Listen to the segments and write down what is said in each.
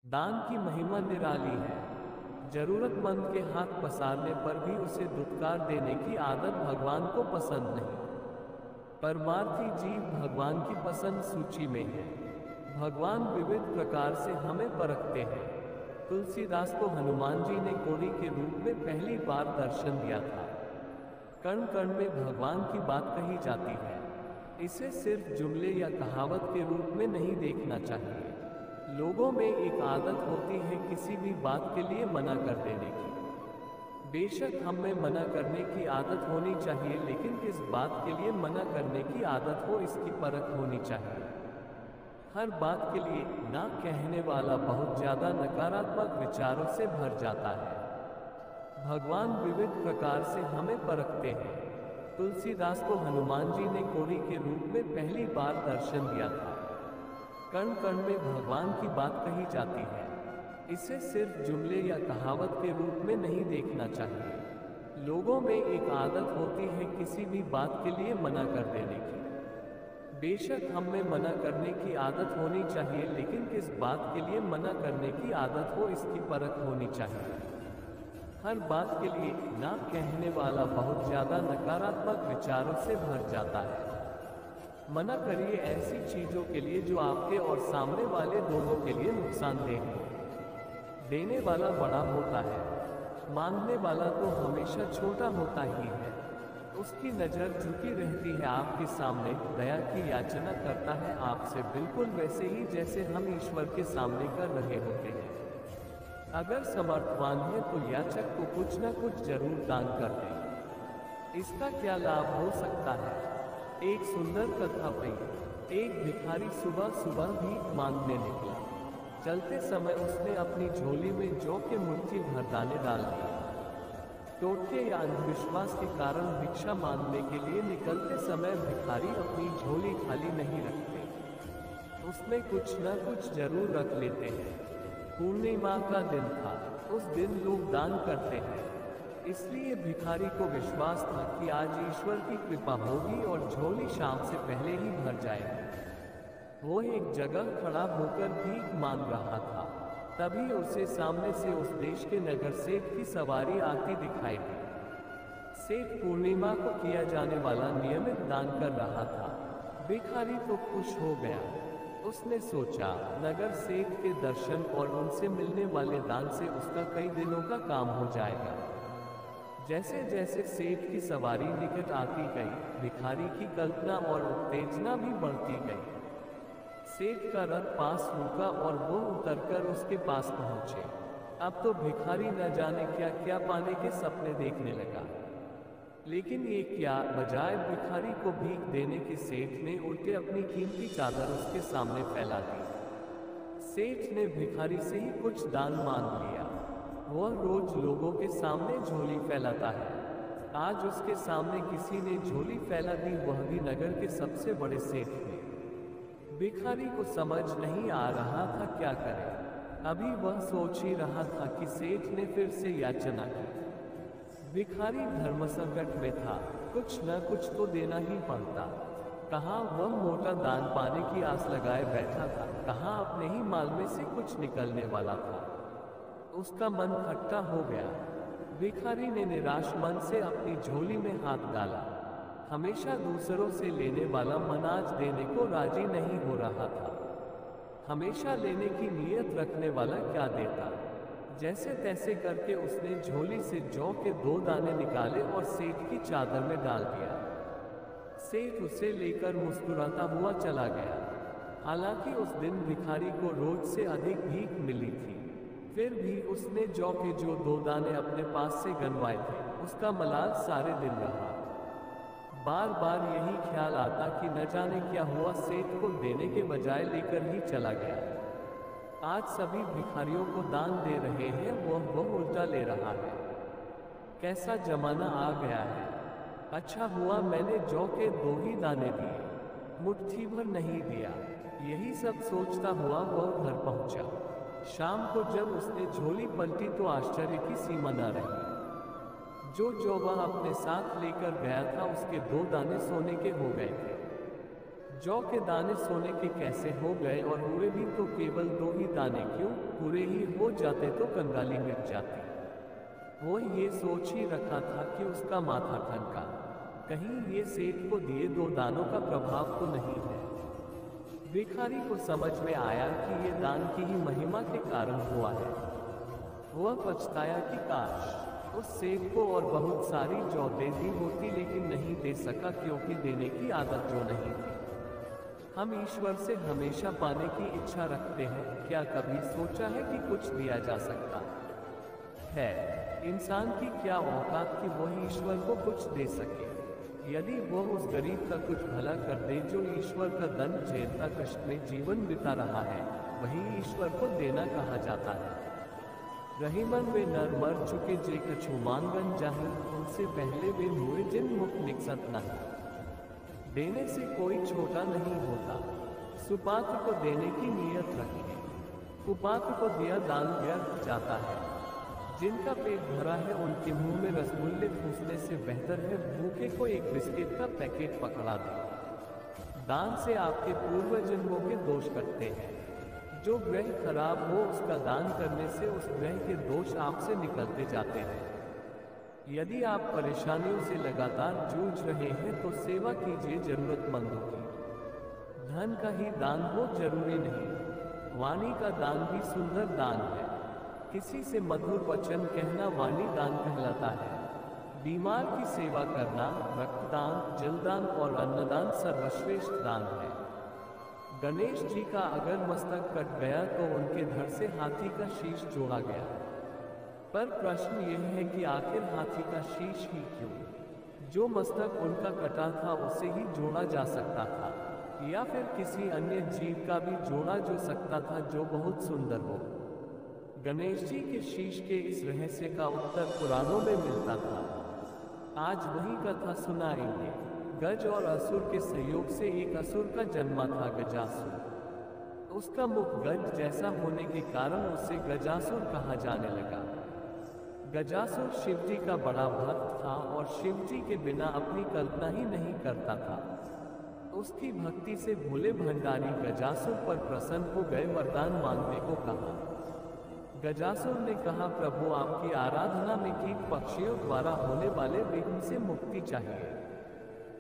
दान की महिमा निराली है। जरूरतमंद के हाथ पसारने पर भी उसे दुत्कार देने की आदत भगवान को पसंद नहीं। परमार्थी जीव भगवान की पसंद सूची में है। भगवान विविध प्रकार से हमें परखते हैं। तुलसीदास को हनुमान जी ने कोड़ी के रूप में पहली बार दर्शन दिया था। कण कण में भगवान की बात कही जाती है। इसे सिर्फ जुमले या कहावत के रूप में नहीं देखना चाहिए। लोगों में एक आदत होती है किसी भी बात के लिए मना कर देने की। बेशक हम में मना करने की आदत होनी चाहिए, लेकिन किस बात के लिए मना करने की आदत हो इसकी परख होनी चाहिए। हर बात के लिए ना कहने वाला बहुत ज्यादा नकारात्मक विचारों से भर जाता है। भगवान विविध प्रकार से हमें परखते हैं। तुलसीदास को हनुमान जी ने कोड़ी के रूप में पहली बार दर्शन दिया था। कण कण में भगवान की बात कही जाती है। इसे सिर्फ जुमले या कहावत के रूप में नहीं देखना चाहिए। लोगों में एक आदत होती है किसी भी बात के लिए मना कर देने की। बेशक हम में मना करने की आदत होनी चाहिए, लेकिन किस बात के लिए मना करने की आदत हो इसकी परख होनी चाहिए। हर बात के लिए ना कहने वाला बहुत ज्यादा नकारात्मक विचारों से भर जाता है। मना करिए ऐसी चीजों के लिए जो आपके और सामने वाले दोनों के लिए नुकसानदेह हो। देने वाला बड़ा होता है, मांगने वाला तो हमेशा छोटा होता ही है। उसकी नजर झुकी रहती है आपके सामने, दया की याचना करता है आपसे बिल्कुल वैसे ही जैसे हम ईश्वर के सामने कर रहे होते हैं। अगर समर्थवान है तो याचक को कुछ न कुछ जरूर दान कर दें। इसका क्या लाभ हो सकता है? एक सुंदर कथा पढ़ी। एक भिखारी सुबह सुबह भीख मांगने निकला। चलते समय उसने अपनी झोली में जौ के मुट्ठी भर दाने डाल दिए। टोटके या अंधविश्वास के कारण भिक्षा मांगने के लिए निकलते समय भिखारी अपनी झोली खाली नहीं रखते, उसमें कुछ न कुछ जरूर रख लेते हैं। पूर्णिमा का दिन था। उस दिन लोग दान करते हैं, इसलिए भिखारी को विश्वास था कि आज ईश्वर की कृपा होगी और झोली शाम से पहले ही भर जाएगी। वो एक जगह खड़ा होकर भीख मांग रहा था। तभी उसे सामने से उस देश के नगर सेठ की सवारी आती दिखाई दी। सेठ पूर्णिमा को किया जाने वाला नियमित दान कर रहा था। भिखारी तो खुश हो गया। उसने सोचा नगर सेठ के दर्शन और उनसे मिलने वाले दान से उसका कई दिनों का काम हो जाएगा। जैसे जैसे सेठ की सवारी निकट आती गई, भिखारी की कल्पना और उत्तेजना भी बढ़ती गई। सेठ का रथ पास रुका और वो उतरकर उसके पास पहुंचे। अब तो भिखारी न जाने क्या क्या पाने के सपने देखने लगा। लेकिन ये क्या, बजाय भिखारी को भीख देने के सेठ ने उल्टे अपनी कीमती चादर उसके सामने फैला दी। सेठ ने भिखारी से ही कुछ दान मांग लिया। वह रोज लोगों के सामने झोली फैलाता है। आज उसके सामने किसी ने झोली फैला दी, वह भी नगर के सबसे बड़े सेठ ने। भिखारी को समझ नहीं आ रहा था क्या करे। अभी वह सोच ही रहा था कि सेठ ने फिर से याचना की। भिखारी धर्म संकट में था, कुछ न कुछ तो देना ही पड़ता। कहाँ वह मोटा दान पाने की आस लगाए बैठा था, कहाँ अपने ही माल में से कुछ निकलने वाला था। उसका मन खट्टा हो गया। भिखारी ने निराश मन से अपनी झोली में हाथ डाला। हमेशा दूसरों से लेने वाला मन आज देने को राजी नहीं हो रहा था। हमेशा लेने की नीयत रखने वाला क्या देता। जैसे तैसे करके उसने झोली से जौ के 2 दाने निकाले और सेठ की चादर में डाल दिया। सेठ उसे लेकर मुस्कुराता हुआ चला गया। हालांकि उस दिन भिखारी को रोज से अधिक भीख मिली थी, फिर भी उसने जौ के जो 2 दाने अपने पास से गनवाए थे, उसका मलाल सारे दिन रहा। बार बार यही ख्याल आता कि न जाने क्या हुआ, सेठ को देने के बजाय लेकर ही चला गया। आज सभी भिखारियों को दान दे रहे हैं, वह उल्टा ले रहा है। कैसा जमाना आ गया है। अच्छा हुआ मैंने जौ के 2 ही दाने दिए, मुट्ठी भर नहीं दिया। यही सब सोचता हुआ वह घर पहुंचा। शाम को जब उसने झोली पलटी तो आश्चर्य की सीमा न रही। जो वह अपने साथ लेकर गया था उसके 2 दाने सोने के हो गए थे। जौ के दाने सोने के कैसे हो गए, और हुए भी तो केवल 2 ही दाने क्यों, पूरे ही हो जाते तो कंगाली मिट जाती। वो ये सोच ही रखा था कि उसका माथा ठनका, कहीं ये सेठ को दिए 2 दानों का प्रभाव तो नहीं है। भिखारी को समझ में आया कि ये दान की ही महिमा के कारण हुआ है। वह पछताया कि काश उस सेठ को और बहुत सारी जौ दे दी होती, लेकिन नहीं दे सका क्योंकि देने की आदत जो नहीं थी। हम ईश्वर से हमेशा पाने की इच्छा रखते हैं, क्या कभी सोचा है कि कुछ दिया जा सकता है? इंसान की क्या औकात कि वह ईश्वर को कुछ दे सके। यदि वह उस गरीब का कुछ भला कर दे जो ईश्वर का दंड झेलता कष्ट में जीवन बिता रहा है, वही ईश्वर को देना कहा जाता है। रहीमन वे नर मर चुके जे कछु मांगन जाहि, उनसे पहले वे हुए जिन मुख निकसत नहीं। देने से कोई छोटा नहीं होता, सुपात्र को देने की नीयत रखें। कुपात्र को दिया दान व्यर्थ जाता है। जिनका पेट भरा है उनके मुंह में रसगुल्ले ठूसने से बेहतर है भूखे को एक बिस्किट का पैकेट पकड़ा दे। दान से आपके पूर्व जन्मों के दोष कटते हैं। जो ग्रह खराब हो उसका दान करने से उस ग्रह के दोष आपसे निकलते जाते हैं। यदि आप परेशानियों से लगातार जूझ रहे हैं तो सेवा कीजिए जरूरतमंदों की। धन का ही दान हो जरूरी नहीं, वाणी का दान भी सुंदर दान है। किसी से मधुर वचन कहना वाणी दान कहलाता है। बीमार की सेवा करना रक्तदान, जलदान और अन्नदान सर्वश्रेष्ठ दान है। गणेश जी का अगर मस्तक कट गया तो उनके धड़ से हाथी का शीश जोड़ा गया। पर प्रश्न यह है कि आखिर हाथी का शीश ही क्यों? जो मस्तक उनका कटा था उसे ही जोड़ा जा सकता था, या फिर किसी अन्य जीव का भी जोड़ा जो सकता था जो बहुत सुंदर हो। गणेश जी के शीश के इस रहस्य का उत्तर पुराणों में मिलता था। आज वही कथा सुनाएंगे। गज और असुर के सहयोग से एक असुर का जन्मा था गजासुर। उसका मुख गज जैसा होने के कारण उसे गजासुर कहा जाने लगा। गजासुर शिवजी का बड़ा भक्त था और शिवजी के बिना अपनी कल्पना ही नहीं करता था। उसकी भक्ति से भोले भंडारी गजासुर पर प्रसन्न हो गए, वरदान मांगने को कहा। गजासुर ने कहा, प्रभु आपकी आराधना में कीट पक्षियों द्वारा होने वाले विघ्न से मुक्ति चाहिए,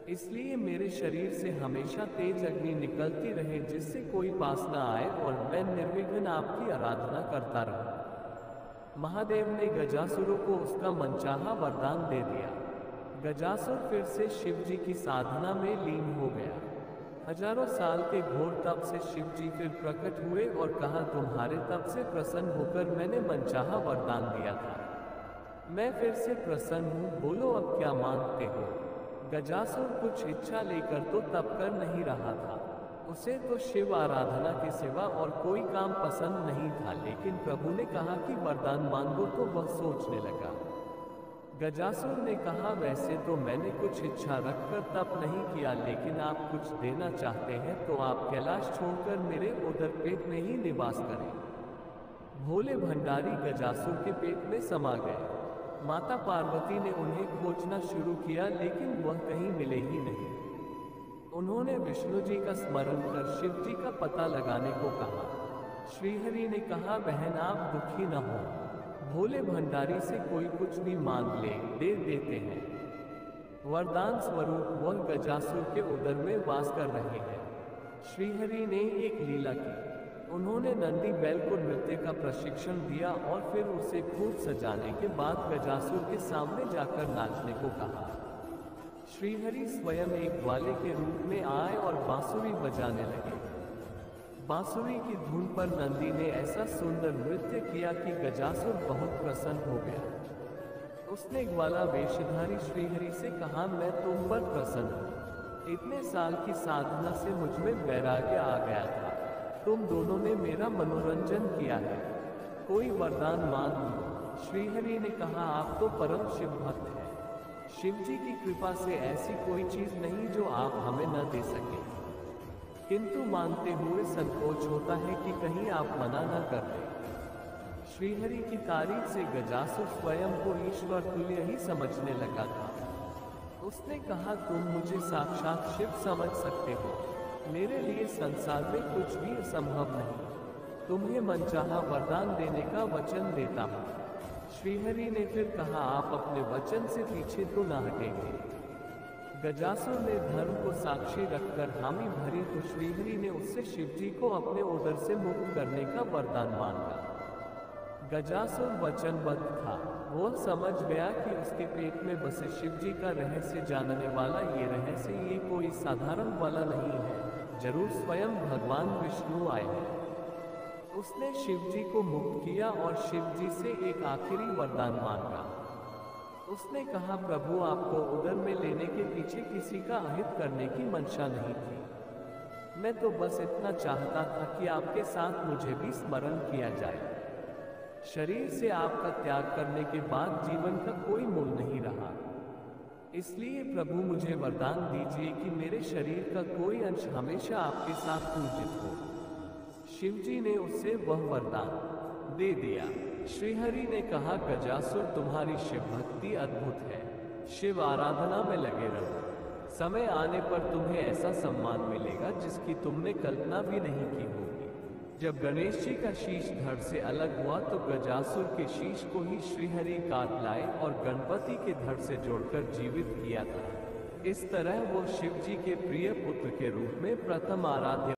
इसलिए मेरे शरीर से हमेशा तेज अग्नि निकलती रहे जिससे कोई पास न आए और मैं निर्विघ्न आपकी आराधना करता रहूं। महादेव ने गजासुरों को उसका मनचाहा वरदान दे दिया। गजासुर फिर से शिवजी की साधना में लीन हो गया। हजारों साल के घोर तप से शिवजी फिर प्रकट हुए और कहा, तुम्हारे तप से प्रसन्न होकर मैंने मनचाहा वरदान दिया था, मैं फिर से प्रसन्न हूँ, बोलो अब क्या मांगते हो। गजासुर कुछ इच्छा लेकर तो तप कर नहीं रहा था, उसे तो शिव आराधना के सिवा और कोई काम पसंद नहीं था, लेकिन प्रभु ने कहा कि वरदान मांगो तो वह सोचने लगा। गजासुर ने कहा, वैसे तो मैंने कुछ इच्छा रखकर तप नहीं किया, लेकिन आप कुछ देना चाहते हैं तो आप कैलाश छोड़कर मेरे उदर पेट में ही निवास करें। भोले भंडारी गजासुर के पेट में समा गए। माता पार्वती ने उन्हें खोजना शुरू किया, लेकिन वह कहीं मिले ही नहीं। उन्होंने विष्णु जी का स्मरण कर शिव जी का पता लगाने को कहा। श्रीहरि ने कहा, बहन आप दुखी न हो, भोले भंडारी से कोई कुछ भी मांग ले, दे देते हैं। वरदान स्वरूप वह गजासुर के उदर में वास कर रहे हैं। श्रीहरि ने एक लीला की। उन्होंने नंदी बैल को नृत्य का प्रशिक्षण दिया और फिर उसे खूब सजाने के बाद गजासुर के सामने जाकर नाचने को कहा। श्रीहरि स्वयं एक ग्वाले के रूप में आए और बांसुरी बजाने लगे। बांसुरी की धुन पर नंदी ने ऐसा सुंदर नृत्य किया कि गजासुर बहुत प्रसन्न हो गया। उसने ग्वाला वेशधारी श्रीहरि से कहा, मैं तुम पर प्रसन्न हूँ। इतने साल की साधना से मुझ में वैराग्य आ गया था, तुम दोनों ने मेरा मनोरंजन किया है, कोई वरदान मांग लो। श्रीहरि ने कहा, आप तो परम शिव भक्त हैं, शिव जी की कृपा से ऐसी कोई चीज नहीं जो आप हमें न दे सके, किंतु मांगते हुए संकोच होता है कि कहीं आप मना न कर दें। श्रीहरि की तारीफ से गजासुर स्वयं को ईश्वर तुल्य ही समझने लगा था। उसने कहा, तुम मुझे साक्षात शिव समझ सकते हो, मेरे लिए संसार में कुछ भी असंभव नहीं। तुम्हें मनचाहा वरदान देने का वचन देता हूँ। श्रीहरि ने फिर कहा, आप अपने वचन से पीछे तो न हटेंगे। गजासुर ने धर्म को साक्षी रखकर हामी भरी तो श्रीहरि ने उससे शिवजी को अपने उदर से मुक्त करने का वरदान मांगा। गजासुर वचनबद्ध था। वह समझ गया कि उसके पेट में बसे शिवजी का रहस्य जानने वाला ये कोई साधारण वाला नहीं है, जरूर स्वयं भगवान विष्णु आए हैं। उसने शिवजी को मुक्त किया और शिवजी से एक आखिरी वरदान मांगा। उसने कहा, प्रभु, आपको उदर में लेने के पीछे किसी का अहित करने की मंशा नहीं थी। मैं तो बस इतना चाहता था कि आपके साथ मुझे भी स्मरण किया जाए। शरीर से आपका त्याग करने के बाद जीवन का कोई मूल नहीं रहा। इसलिए प्रभु, मुझे वरदान दीजिए कि मेरे शरीर का कोई अंश हमेशा आपके साथ पूजित हो। शिवजी ने उससे वह वरदान दे दिया। श्रीहरि ने कहा, गजासुर, तुम्हारी शिव भक्ति अद्भुत है। शिव आराधना में लगे रहो। समय आने पर तुम्हें ऐसा सम्मान मिलेगा जिसकी तुमने कल्पना भी नहीं की होगी। जब गणेश जी का शीश धड़ से अलग हुआ तो गजासुर के शीश को ही श्रीहरि काट लाए और गणपति के धड़ से जोड़कर जीवित किया था। इस तरह वो शिव जी के प्रिय पुत्र के रूप में प्रथम आराध्य